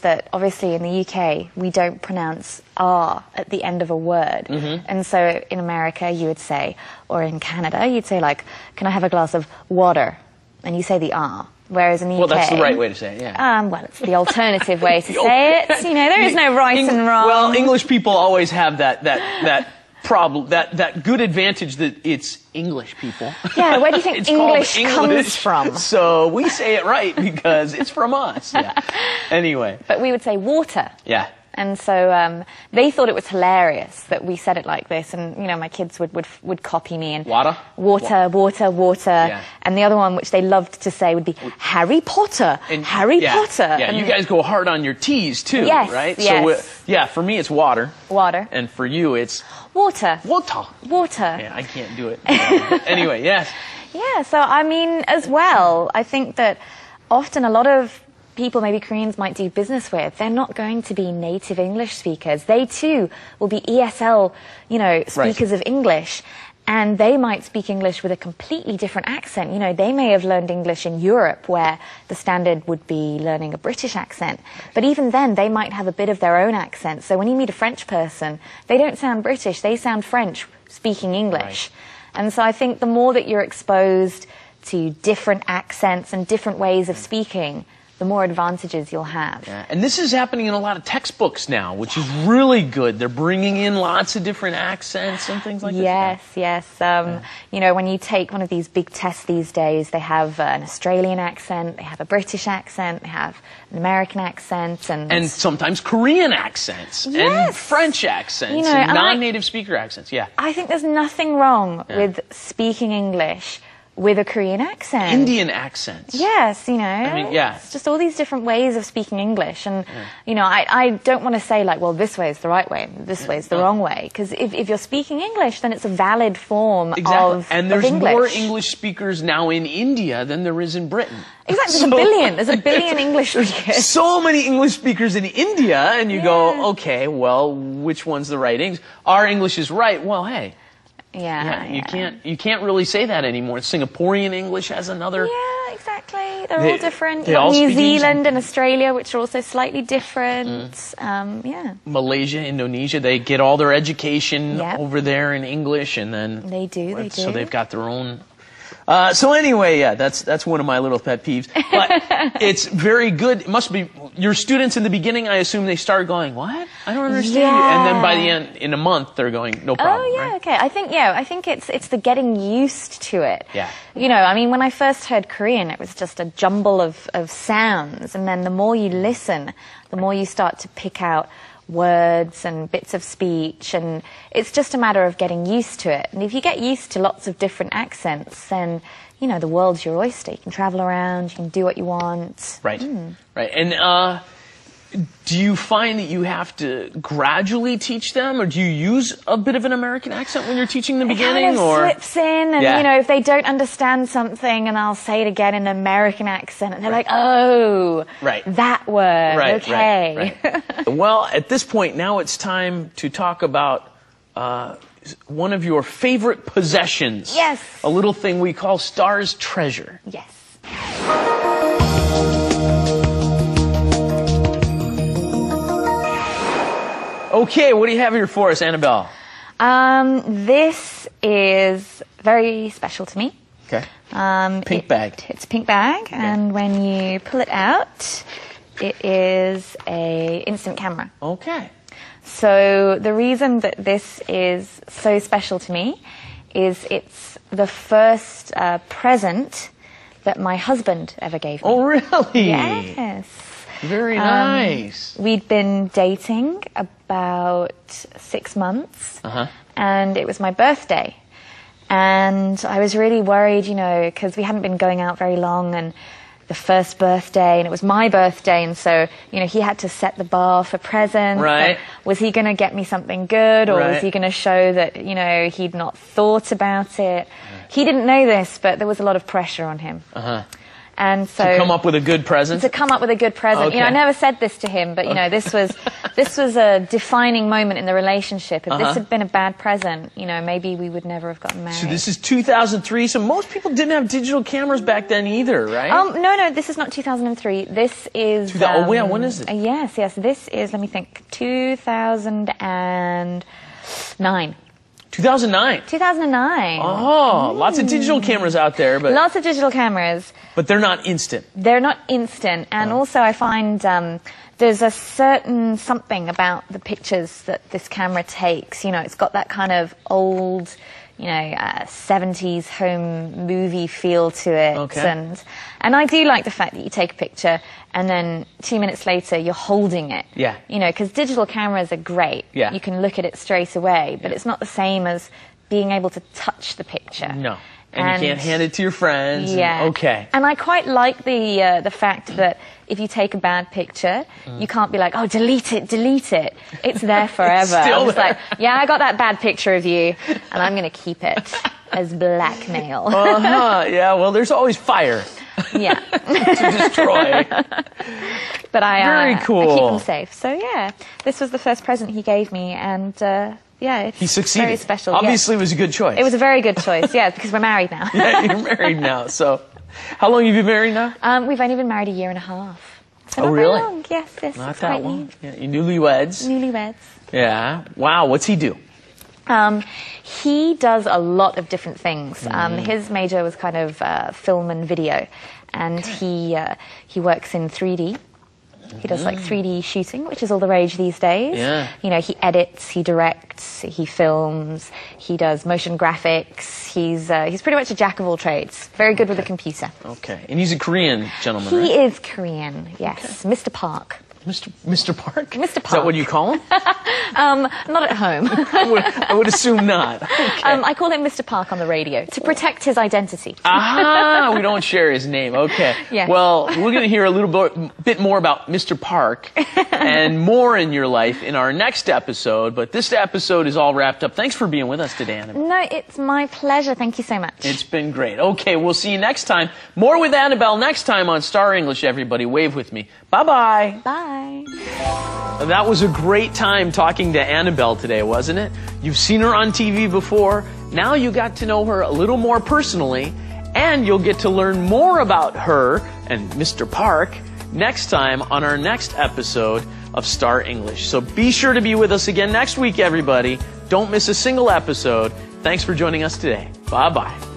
that obviously in the UK we don't pronounce R at the end of a word. And so in America you would say, or in Canada you'd say like, can I have a glass of water? And you say the R. Whereas in the UK... Well, that's the right way to say it, yeah. Well, it's the alternative way to say it. You know, there is no right and wrong. Well, English people always have that problem, that good advantage that it's English people. Yeah, where do you think English comes from? So we say it right because it's from us. Yeah. Anyway. But we would say water. Yeah. And so they thought it was hilarious that we said it like this, and you know my kids would copy me and water, yeah. And the other one which they loved to say would be Harry Potter, Harry Potter. Yeah, and you guys go hard on your T's too, yes, right? Yes. So yeah, for me it's water, and for you it's water. Yeah, I can't do it. Anyway, yes. Yeah, so I mean, as well, I think that often a lot of people maybe Koreans might do business with, they're not going to be native English speakers. They too will be ESL, you know, speakers of English. And they might speak English with a completely different accent. You know, they may have learned English in Europe where the standard would be learning a British accent. But even then, they might have a bit of their own accent. So when you meet a French person, they don't sound British, they sound French speaking English. And so I think the more that you're exposed to different accents and different ways of speaking, the more advantages you'll have. Yeah. And this is happening in a lot of textbooks now, which is really good. They're bringing in lots of different accents and things like this. Yes. You know, when you take one of these big tests these days, they have an Australian accent, they have a British accent, they have an American accent, and sometimes Korean accents, and French accents, you know, and non-native speaker accents. Yeah. I think there's nothing wrong with speaking English with a Korean accent. Indian accents. Yes, you know. I mean, yeah. It's just all these different ways of speaking English. And, you know, I don't want to say, like, well, this way is the right way, and this way is the wrong way. Because if you're speaking English, then it's a valid form of English. And there's more English speakers now in India than there is in Britain. Exactly, there's a billion. There's a billion English speakers. So many English speakers in India, and you go, okay, well, which one's the right English? Our English is right. Well, hey. You can't really say that anymore. Singaporean English has another. Yeah, exactly. They're all different. New Zealand and Australia, which are also slightly different. Malaysia, Indonesia, they get all their education over there in English, and then they do. So they've got their own. So anyway, yeah, that's one of my little pet peeves. But it's very good. It must be your students in the beginning. I assume they start going, "What? I don't understand." Yeah. And then by the end, in a month, they're going, "No problem." Oh yeah, right? okay. I think it's the getting used to it. Yeah. You know, I mean, when I first heard Korean, it was just a jumble of sounds, and then the more you listen, the more you start to pick out words and bits of speech, and it's just a matter of getting used to it. And if you get used to lots of different accents, then, you know, the world's your oyster. You can travel around, you can do what you want. Right. Right. And do you find that you have to gradually teach them, or do you use a bit of an American accent when you're teaching in the beginning? It kind of slips in, and you know, if they don't understand something, and I'll say it again in an American accent, and they're like, "Oh, that word, okay." Right. Well, at this point, now it's time to talk about one of your favorite possessions. Yes. A little thing we call Star's Treasure. Yes. Okay, what do you have here for us, Annabelle? This is very special to me. Okay. Pink bag. It's a pink bag, and when you pull it out, it is a instant camera. Okay. So the reason that this is so special to me is it's the first present that my husband ever gave me. Oh, really? Yes. Very nice. We'd been dating about 6 months, and it was my birthday. And I was really worried, you know, because we hadn't been going out very long, and the first birthday, and it was my birthday, and so, you know, he had to set the bar for presents. Right. Was he going to get me something good, or was he going to show that, you know, he'd not thought about it? He didn't know this, but there was a lot of pressure on him. And so to come up with a good present. To come up with a good present. Okay. You know, I never said this to him, but you know, this was a defining moment in the relationship. If this had been a bad present, you know, maybe we would never have gotten married. So this is 2003. So most people didn't have digital cameras back then either, right? No, this is not 2003. This is. Oh, yeah. When is it? Yes. This is. Let me think. 2009. 2009. 2009. Oh, lots of digital cameras out there, but lots of digital cameras. But they're not instant. They're not instant, and also I find there's a certain something about the pictures that this camera takes. You know, it's got that kind of old, you know, 70s home movie feel to it. Okay. And I do like the fact that you take a picture and then 2 minutes later you're holding it. Yeah. You know, because digital cameras are great. Yeah. You can look at it straight away, but it's not the same as being able to touch the picture. No. And you can't hand it to your friends. Yeah. Okay. And I quite like the fact that if you take a bad picture, you can't be like, oh, delete it. It's there forever. It's still I'm just there. like, yeah, I got that bad picture of you, and I'm going to keep it as blackmail. Yeah, well, there's always fire. Yeah. To destroy. But Very cool. I keep them safe. So, yeah, this was the first present he gave me, and... yeah, it's he succeeded. Very special. Obviously, it was a good choice. It was a very good choice, yeah, because we're married now. Yeah, you're married now. So, how long have you been married now? We've only been married a year and a half. So oh, not really? Very long. Yes, Not that long. Yeah, you're newlyweds. Newlyweds. Yeah. Wow. What's he do? He does a lot of different things. His major was kind of film and video, and he works in 3D. He does like 3D shooting, which is all the rage these days. Yeah. You know, he edits, he directs, he films, he does motion graphics. He's pretty much a jack of all trades. Very good with a computer. Okay. And he's a Korean gentleman, He right? is Korean, yes. Okay. Mr. Park. Mr. Park? Mr. Park. Is that what you call him? Not at home. I would assume not. Okay. I call him Mr. Park on the radio to protect his identity. Aha! We don't share his name. Okay. Yeah. Well, we're going to hear a little bit more about Mr. Park and more in your life in our next episode. But this episode is all wrapped up. Thanks for being with us today, Annabelle. No, it's my pleasure. Thank you so much. It's been great. Okay, we'll see you next time. More with Annabelle next time on Star English, everybody. Wave with me. Bye-bye. Bye. That was a great time talking to Annabelle today, wasn't it? You've seen her on TV before. Now you got to know her a little more personally, and you'll get to learn more about her and Mr. Park next time on our next episode of Star English. So be sure to be with us again next week, everybody. Don't miss a single episode. Thanks for joining us today. Bye-bye.